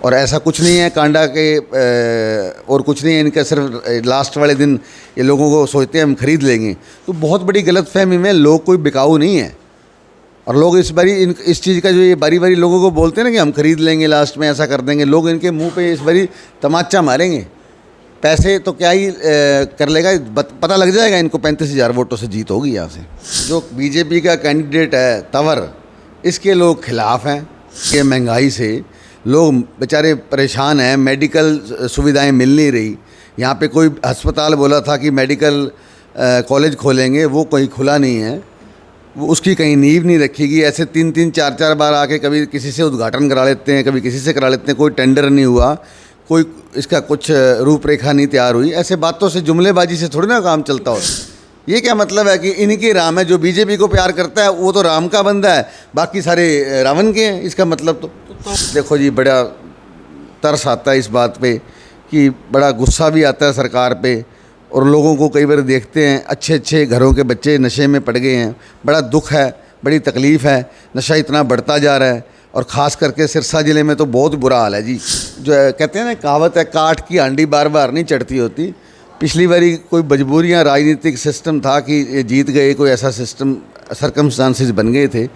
और ऐसा कुछ नहीं है कांडा के और कुछ नहीं है इनका, सिर्फ लास्ट वाले दिन ये लोगों को सोचते हैं हम खरीद लेंगे, तो बहुत बड़ी गलतफहमी में लोग कोई बिकाऊ नहीं है। और लोग इस चीज़ का जो ये बारी बारी लोगों को बोलते हैं ना कि हम खरीद लेंगे, लास्ट में ऐसा कर देंगे, लोग इनके मुंह पे इस बारी तमाचा मारेंगे। पैसे तो क्या ही कर लेगा, पता लग जाएगा इनको 35,000 वोटों से जीत होगी यहाँ से। जो बीजेपी का कैंडिडेट है तंवर, इसके लोग खिलाफ हैं कि महंगाई से लोग बेचारे परेशान हैं, मेडिकल सुविधाएं मिल नहीं रही। यहाँ पे कोई अस्पताल बोला था कि मेडिकल कॉलेज खोलेंगे, वो कोई खुला नहीं है, वो उसकी कहीं नींव नहीं रखी। ऐसे 3-3 4-4 बार आके कभी किसी से उद्घाटन करा लेते हैं, कभी किसी से करा लेते हैं, कोई टेंडर नहीं हुआ, कोई इसका कुछ रूपरेखा नहीं तैयार हुई। ऐसे बातों से, जुमलेबाजी से थोड़ी ना काम चलता हो। ये क्या मतलब है कि इनकी राम है, जो बीजेपी को प्यार करता है वो तो राम का बंदा है, बाकी सारे रावण के हैं। इसका मतलब तो देखो जी, बड़ा तरस आता है इस बात पे कि बड़ा गुस्सा भी आता है सरकार पे। और लोगों को कई बार देखते हैं, अच्छे अच्छे घरों के बच्चे नशे में पड़ गए हैं, बड़ा दुख है, बड़ी तकलीफ़ है। नशा इतना बढ़ता जा रहा है और ख़ास करके सिरसा ज़िले में तो बहुत बुरा हाल है जी। जो कहते हैं ना, कहावत है, काठ की हांडी बार बार नहीं चढ़ती होती। पिछली बारी कोई मजबूरियाँ, राजनीतिक सिस्टम था कि ये जीत गए, कोई ऐसा सिस्टम सरकमस्टांसिस बन गए थे,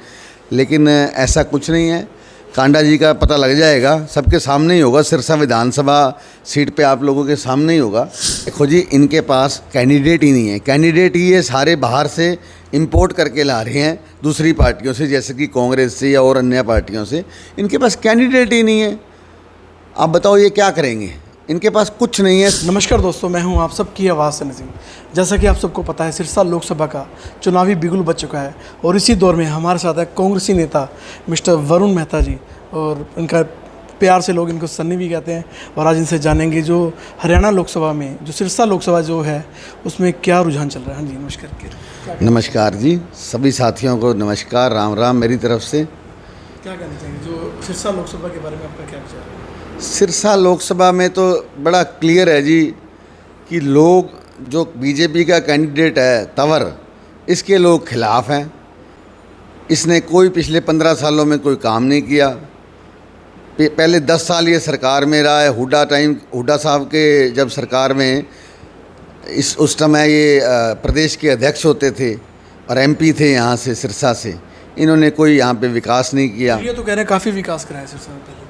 लेकिन ऐसा कुछ नहीं है। कांडा जी का पता लग जाएगा, सबके सामने ही होगा, सिरसा विधानसभा सीट पे आप लोगों के सामने ही होगा। देखो जी, इनके पास कैंडिडेट ही नहीं है। कैंडिडेट ही ये सारे बाहर से इंपोर्ट करके ला रहे हैं दूसरी पार्टियों से, जैसे कि कांग्रेस से या और अन्य पार्टियों से। इनके पास कैंडिडेट ही नहीं है। आप बताओ ये क्या करेंगे? इनके पास कुछ नहीं है। नमस्कार दोस्तों, मैं हूं आप सबकी आवाज़ से नजीम। जैसा कि आप सबको पता है, सिरसा लोकसभा का चुनावी बिगुल बज चुका है और इसी दौर में हमारे साथ है कांग्रेसी नेता मिस्टर वरुण मेहता जी, और इनका प्यार से लोग इनको सन्नी भी कहते हैं। और आज इनसे जानेंगे जो हरियाणा लोकसभा में, जो सिरसा लोकसभा जो है, उसमें क्या रुझान चल रहा है। हाँ जी, नमस्कार। नमस्कार जी, सभी साथियों को नमस्कार, राम राम मेरी तरफ से। क्या कहना चाहेंगे जो सिरसा लोकसभा के बारे में आपका क्या विचार है? सिरसा लोकसभा में तो बड़ा क्लियर है जी कि लोग, जो बीजेपी का कैंडिडेट है तंवर, इसके लोग खिलाफ हैं। इसने कोई पिछले 15 सालों में कोई काम नहीं किया। पहले 10 साल ये सरकार में रहा है। हुड्डा साहब के जब सरकार में उस समय ये प्रदेश के अध्यक्ष होते थे और एमपी थे यहाँ से, सिरसा से। इन्होंने कोई यहाँ पे विकास नहीं किया। ये तो कह रहे हैं काफ़ी विकास कराया सिरसा में पहले।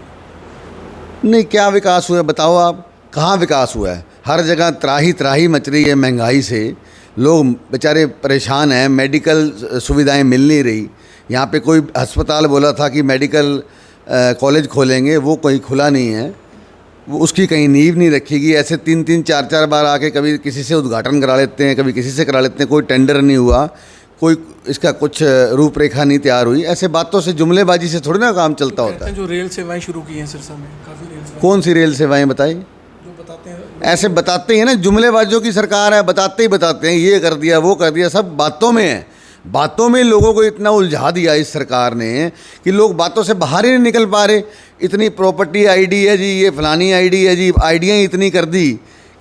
नहीं, क्या विकास हुआ है बताओ आप? कहाँ विकास हुआ है? हर जगह त्राही मच रही है महंगाई से। लोग बेचारे परेशान हैं, मेडिकल सुविधाएं मिल नहीं रही। यहाँ पे कोई अस्पताल बोला था कि मेडिकल कॉलेज खोलेंगे, वो कोई खुला नहीं है, वो उसकी कहीं नींव नहीं रखी। ऐसे 3-3 4-4 बार आके कभी किसी से उद्घाटन करा लेते हैं, कभी किसी से करा लेते हैं, कोई टेंडर नहीं हुआ, कोई इसका कुछ रूपरेखा नहीं तैयार हुई। ऐसे बातों से, जुमलेबाजी से थोड़ी ना काम चलता होता है। जो रेल सेवाएं शुरू की हैं सिरसा में, काफ़ी रेल सेवाएं। कौन सी रेल सेवाएं बताइए? जो बताते हैं, ऐसे बताते हैं ना, जुमलेबाजों की सरकार है, बताते हैं, ये कर दिया, वो कर दिया, सब बातों में है। बातों में लोगों को इतना उलझा दिया इस सरकार ने कि लोग बातों से बाहर ही नहीं निकल पा रहे। इतनी प्रॉपर्टी आईडी है जी, ये फलानी आईडी है जी, आईडियाँ इतनी कर दी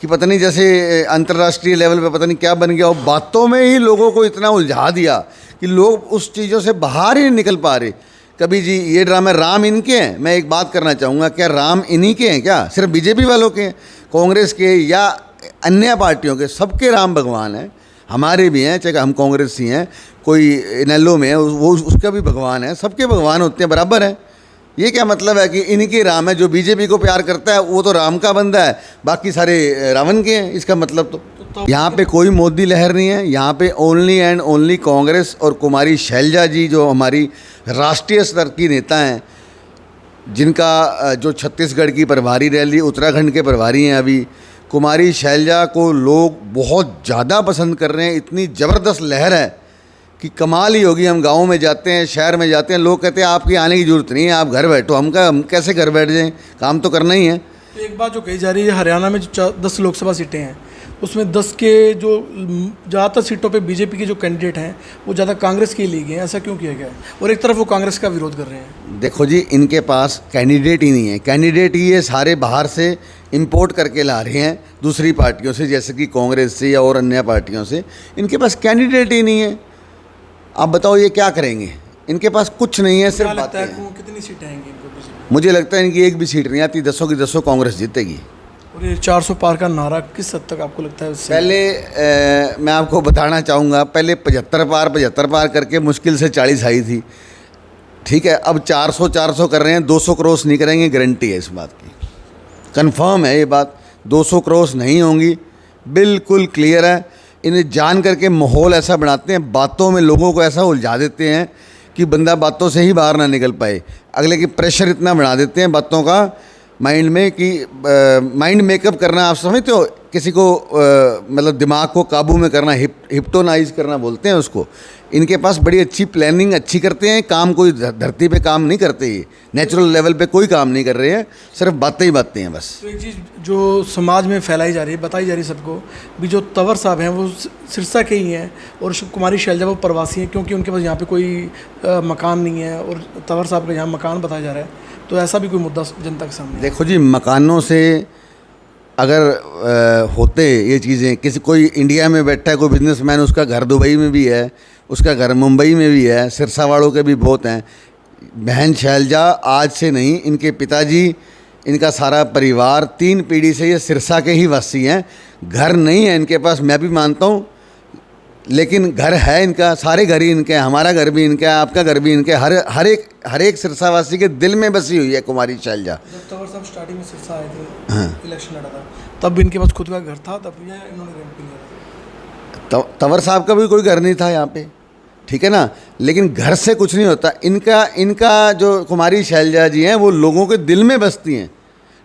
कि पता नहीं जैसे अंतर्राष्ट्रीय लेवल पे पता नहीं क्या बन गया। और बातों में ही लोगों को इतना उलझा दिया कि लोग उस चीज़ों से बाहर ही नहीं निकल पा रहे। कभी जी ये ड्रामा, राम इनके हैं। मैं एक बात करना चाहूँगा, क्या राम इन्हीं के हैं क्या? सिर्फ बीजेपी वालों के हैं? कांग्रेस के या अन्य पार्टियों के, सबके राम भगवान हैं। हमारे भी हैं, चाहे हम कांग्रेसी हैं, कोई इनेलो में है, वो उसका भी भगवान है। सबके भगवान होते हैं, बराबर हैं। ये क्या मतलब है कि इनकी राम है, जो बीजेपी को प्यार करता है वो तो राम का बंदा है, बाकी सारे रावण के हैं। इसका मतलब तो यहाँ पे कोई मोदी लहर नहीं है। यहाँ पे ओनली एंड ओनली कांग्रेस और कुमारी शैलजा जी, जो हमारी राष्ट्रीय स्तर की नेता हैं, जिनका जो छत्तीसगढ़ की प्रभारी रैली, उत्तराखंड के प्रभारी हैं अभी, कुमारी शैलजा को लोग बहुत ज़्यादा पसंद कर रहे हैं। इतनी ज़बरदस्त लहर है कि कमाल ही होगी। हम गाँव में जाते हैं, शहर में जाते हैं, लोग कहते हैं आपकी आने की ज़रूरत नहीं है, आप घर बैठो। हम कैसे घर बैठ जाएं? काम तो करना ही है। एक बात जो कही जा रही है, हरियाणा में जो 10 लोकसभा सीटें हैं, उसमें 10 के जो ज़्यादातर सीटों पे बीजेपी के जो कैंडिडेट हैं वो ज़्यादा कांग्रेस के लिए गए हैं। ऐसा क्यों किया गया है? और एक तरफ वो कांग्रेस का विरोध कर रहे हैं। देखो जी, इनके पास कैंडिडेट ही नहीं है। कैंडिडेट ही ये सारे बाहर से इंपोर्ट करके ला रहे हैं दूसरी पार्टियों से, जैसे कि कांग्रेस से या और अन्य पार्टियों से। इनके पास कैंडिडेट ही नहीं है। आप बताओ ये क्या करेंगे? इनके पास कुछ नहीं है, सिर्फ बातें हैं। कितनी सीटें आएंगी इनको? मुझे लगता है इनकी एक भी सीट नहीं आती, 10 की 10 कांग्रेस जीतेगी। और ये 400 पार का नारा किस हद तक आपको लगता है उससे? पहले मैं आपको बताना चाहूँगा, पहले 75 पार करके मुश्किल से 40 आई थी, ठीक है। अब 400 कर रहे हैं, 200 क्रॉस नहीं करेंगे, गारंटी है इस बात की, कंफर्म है ये बात। 200 क्रॉस नहीं होंगी, बिल्कुल क्लियर है। इन्हें जान करके माहौल ऐसा बनाते हैं, बातों में लोगों को ऐसा उलझा देते हैं कि बंदा बातों से ही बाहर ना निकल पाए। अगले की प्रेशर इतना बढ़ा देते हैं बातों का माइंड में कि माइंड मेकअप करना, आप समझते हो, किसी को मतलब दिमाग को काबू में करना, हिप्टोनाइज करना बोलते हैं उसको। इनके पास बड़ी अच्छी प्लानिंग अच्छी करते हैं, काम कोई धरती पे काम नहीं करते, ये नेचुरल लेवल पे कोई काम नहीं कर रहे हैं, सिर्फ बातें ही बातें हैं बस। तो एक चीज़ जो समाज में फैलाई जा रही है, बताई जा रही है सबको भी, जो तंवर साहब हैं वो सिरसा के ही हैं और कुमारी शैलजा वो प्रवासी हैं, क्योंकि उनके पास यहाँ पे कोई मकान नहीं है और तंवर साहब का यहाँ मकान बताया जा रहा है। तो ऐसा भी कोई मुद्दा जनता के सामने? देखो जी, मकानों से अगर होते ये चीज़ें, किसी कोई इंडिया में बैठा है कोई बिजनेसमैन, उसका घर दुबई में भी है, उसका घर मुंबई में भी है, सिरसा वालों के भी बहुत हैं। बहन शैलजा आज से नहीं, इनके पिताजी, इनका सारा परिवार 3 पीढ़ी से ये सिरसा के ही वासी हैं। घर नहीं है इनके पास, मैं भी मानता हूँ, लेकिन घर है इनका, सारे घर ही इनके हैं, हमारा घर भी इनका है, आपका घर भी इनका है, हर एक सिरसावासी के दिल में बसी हुई है कुमारी शैलजा। जब तंवर साहब स्टार्टिंग में सिरसा आए थे, हाँ, इलेक्शन लड़ा था, तब इनके पास खुद का घर था, तब इन्होंने रेंट पे लिया था। तंवर साहब का भी कोई घर नहीं था यहाँ पे, ठीक है ना। लेकिन घर से कुछ नहीं होता। इनका जो कुमारी शैलजा जी हैं वो लोगों के दिल में बसती हैं,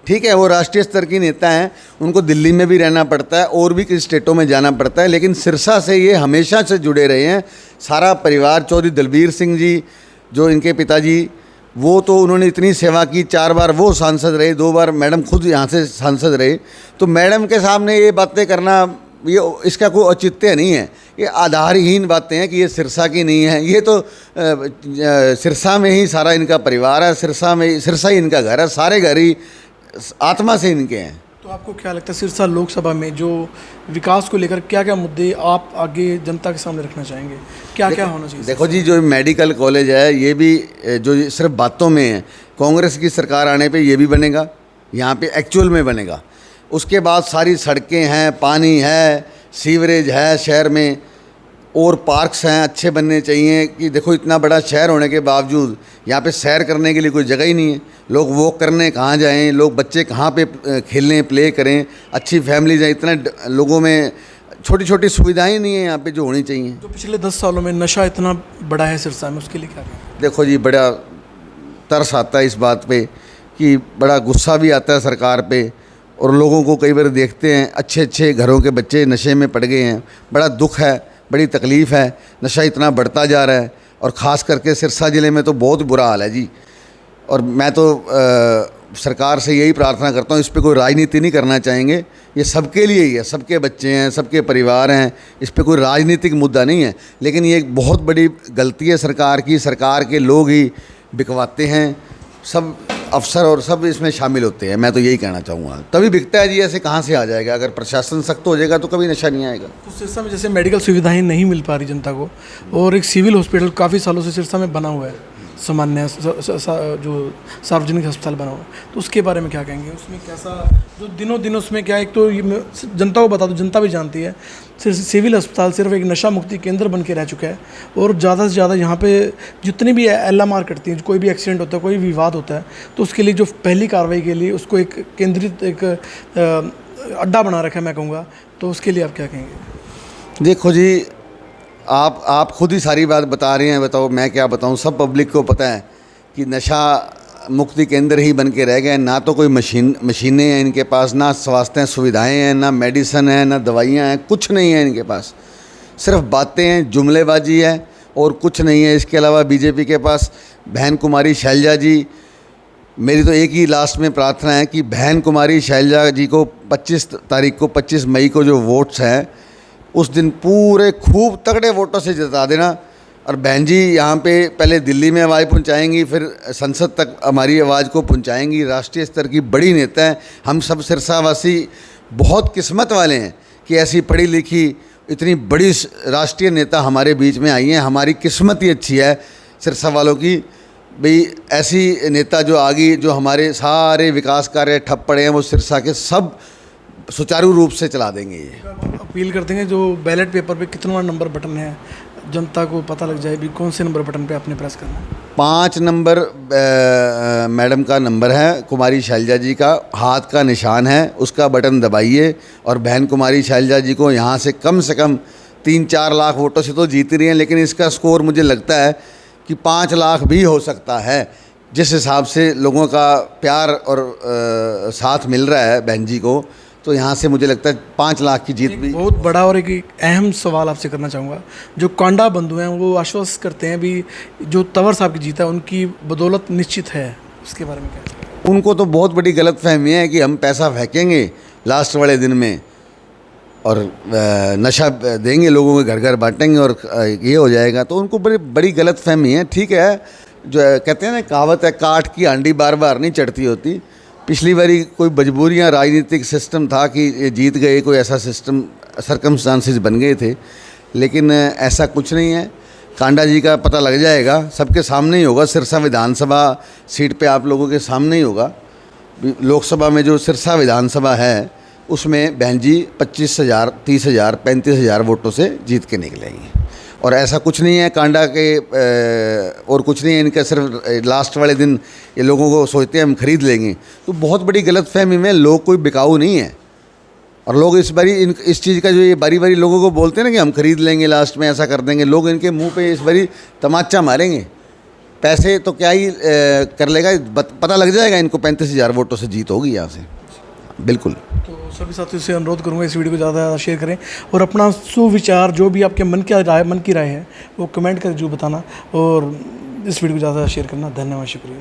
ठीक है। वो राष्ट्रीय स्तर की नेता हैं, उनको दिल्ली में भी रहना पड़ता है और भी कई स्टेटों में जाना पड़ता है, लेकिन सिरसा से ये हमेशा से जुड़े रहे हैं। सारा परिवार, चौधरी दलबीर सिंह जी जो इनके पिताजी, वो तो उन्होंने इतनी सेवा की, 4 बार वो सांसद रहे, 2 बार मैडम खुद यहाँ से सांसद रहे। तो मैडम के सामने ये बातें करना, ये इसका कोई औचित्य नहीं है, ये आधारहीन बातें हैं कि ये सिरसा की नहीं है। ये तो सिरसा में ही सारा इनका परिवार है, सिरसा ही इनका घर है, सारे घर ही आत्मा से इनके हैं। तो आपको क्या लगता है सिरसा लोकसभा में जो विकास को लेकर क्या क्या मुद्दे आप आगे जनता के सामने रखना चाहेंगे, क्या क्या होना चाहिए? देखो जी, जो मेडिकल कॉलेज है ये भी जो सिर्फ बातों में है, कांग्रेस की सरकार आने पे ये भी बनेगा, यहाँ पे एक्चुअल में बनेगा। उसके बाद सारी सड़कें हैं, पानी है, सीवरेज है शहर में, और पार्क्स हैं, अच्छे बनने चाहिए। कि देखो इतना बड़ा शहर होने के बावजूद यहाँ पे सैर करने के लिए कोई जगह ही नहीं है। लोग वॉक करने कहाँ जाएं, लोग बच्चे कहाँ पे खेलें, प्ले करें, अच्छी फैमिलीज हैं, इतने लोगों में छोटी छोटी सुविधाएं नहीं है यहाँ पे जो होनी चाहिए। जो पिछले 10 सालों में नशा इतना बड़ा है सिरसा में, उसके लिए क्या कहें? देखो जी, बड़ा तरस आता है इस बात पे, कि बड़ा गुस्सा भी आता है सरकार पे, और लोगों को कई बार देखते हैं अच्छे अच्छे घरों के बच्चे नशे में पड़ गए हैं। बड़ा दुख है, बड़ी तकलीफ़ है, नशा इतना बढ़ता जा रहा है, और ख़ास करके सिरसा ज़िले में तो बहुत बुरा हाल है जी। और मैं तो सरकार से यही प्रार्थना करता हूँ, इस पे कोई राजनीति नहीं करना चाहेंगे, ये सबके लिए ही है, सबके बच्चे हैं, सबके परिवार हैं, इस पे कोई राजनीतिक मुद्दा नहीं है। लेकिन ये एक बहुत बड़ी गलती है सरकार की, सरकार के लोग ही बिकवाते हैं, सब अफसर और सब इसमें शामिल होते हैं। मैं तो यही कहना चाहूँगा, तभी बिकता है जी, ऐसे कहाँ से आ जाएगा? अगर प्रशासन सख्त हो जाएगा तो कभी नशा नहीं आएगा। तो सिरसा में जैसे मेडिकल सुविधाएं नहीं मिल पा रही जनता को, और एक सिविल हॉस्पिटल काफ़ी सालों से सिरसा में बना हुआ है, सामान्य जो सार्वजनिक अस्पताल बना हुआ है, तो उसके बारे में क्या कहेंगे? उसमें कैसा जो दिनों दिन उसमें क्या, एक तो ये जनता को बता दो, जनता भी जानती है, सिविल अस्पताल सिर्फ एक नशा मुक्ति केंद्र बन के रह चुका है। और ज़्यादा से ज़्यादा यहाँ पे जितनी भी LMR करती हैं, कोई भी एक्सीडेंट होता है, कोई विवाद होता है, तो उसके लिए जो पहली कार्रवाई के लिए उसको एक केंद्रित एक अड्डा बना रखा है, मैं कहूँगा। तो उसके लिए आप क्या कहेंगे? देखो जी, आप खुद ही सारी बात बता रहे हैं, बताओ मैं क्या बताऊं। सब पब्लिक को पता है कि नशा मुक्ति केंद्र ही बन के रह गए। ना तो कोई मशीनें हैं इनके पास, ना स्वास्थ्य सुविधाएं हैं, ना मेडिसन है, ना दवाइयां हैं, कुछ नहीं है इनके पास। सिर्फ बातें हैं, जुमलेबाजी है और कुछ नहीं है। इसके अलावा बीजेपी के पास बहन कुमारी शैलजा जी, मेरी तो एक ही लास्ट में प्रार्थना है कि बहन कुमारी शैलजा जी को 25 मई को जो वोट्स हैं, उस दिन पूरे खूब तगड़े वोटों से जिता देना। और बहन जी यहाँ पे पहले दिल्ली में आवाज़ पहुँचाएंगी, फिर संसद तक हमारी आवाज़ को पहुँचाएंगी। राष्ट्रीय स्तर की बड़ी नेता है। हम सब सिरसावासी बहुत किस्मत वाले हैं कि ऐसी पढ़ी लिखी इतनी बड़ी राष्ट्रीय नेता हमारे बीच में आई हैं। हमारी किस्मत ही अच्छी है सिरसा वालों की। भाई ऐसी नेता जो आ गई, जो हमारे सारे विकास कार्य ठप पड़े हैं वो सिरसा के सब सुचारू रूप से चला देंगे। ये अपील करते हैं जो बैलेट पेपर पे कितना नंबर बटन है, जनता को पता लग जाए भी कौन से नंबर बटन पे आपने प्रेस करना है। 5 नंबर मैडम का नंबर है, कुमारी शैलजा जी का हाथ का निशान है, उसका बटन दबाइए और बहन कुमारी शैलजा जी को यहाँ से कम 3-4 लाख वोटों से तो जीत रही हैं, लेकिन इसका स्कोर मुझे लगता है कि 5 लाख भी हो सकता है। जिस हिसाब से लोगों का प्यार और साथ मिल रहा है बहन जी को, तो यहाँ से मुझे लगता है 5 लाख की जीत भी। बहुत बड़ा और एक अहम सवाल आपसे करना चाहूँगा, जो कांडा बंधु हैं वो आश्वस्त करते हैं भी जो तंवर साहब की जीत है उनकी बदौलत निश्चित है, उसके बारे में क्या? उनको तो बहुत बड़ी गलतफहमी है कि हम पैसा फेंकेंगे लास्ट वाले दिन में और नशा देंगे लोगों के घर घर बांटेंगे और ये हो जाएगा, तो उनको बड़ी बड़ी गलतफहमी है। ठीक है, जो कहते हैं ना कहावत है, काठ की हांडी बार बार नहीं चढ़ती होती। पिछली बारी कोई मजबूरियाँ, राजनीतिक सिस्टम था कि ये जीत गए, कोई ऐसा सिस्टम सर्कमस्टांसिस बन गए थे, लेकिन ऐसा कुछ नहीं है। कांडा जी का पता लग जाएगा, सबके सामने ही होगा, सिरसा विधानसभा सीट पे आप लोगों के सामने ही होगा। लोकसभा में जो सिरसा विधानसभा है उसमें बहन जी 25,000, 30,000, 35,000 वोटों से जीत के निकलेंगी। और ऐसा कुछ नहीं है कांडा के और कुछ नहीं है इनका, सिर्फ लास्ट वाले दिन ये लोगों को सोचते हैं हम खरीद लेंगे, तो बहुत बड़ी गलतफहमी में। लोग कोई बिकाऊ नहीं है और लोग इस बारी इस चीज़ का जो ये बारी बारी लोगों को बोलते हैं ना कि हम खरीद लेंगे, लास्ट में ऐसा कर देंगे, लोग इनके मुंह पे इस बारी तमाचा मारेंगे। पैसे तो क्या ही कर लेगा, पता लग जाएगा इनको 35,000 वोटों से जीत होगी यहाँ से, बिल्कुल। तो सभी साथियों से अनुरोध करूंगा इस वीडियो को ज़्यादा से ज़्यादा शेयर करें और अपना सुविचार जो भी आपके मन की राय है वो कमेंट कर जो बताना और इस वीडियो को ज़्यादा शेयर करना। धन्यवाद, शुक्रिया।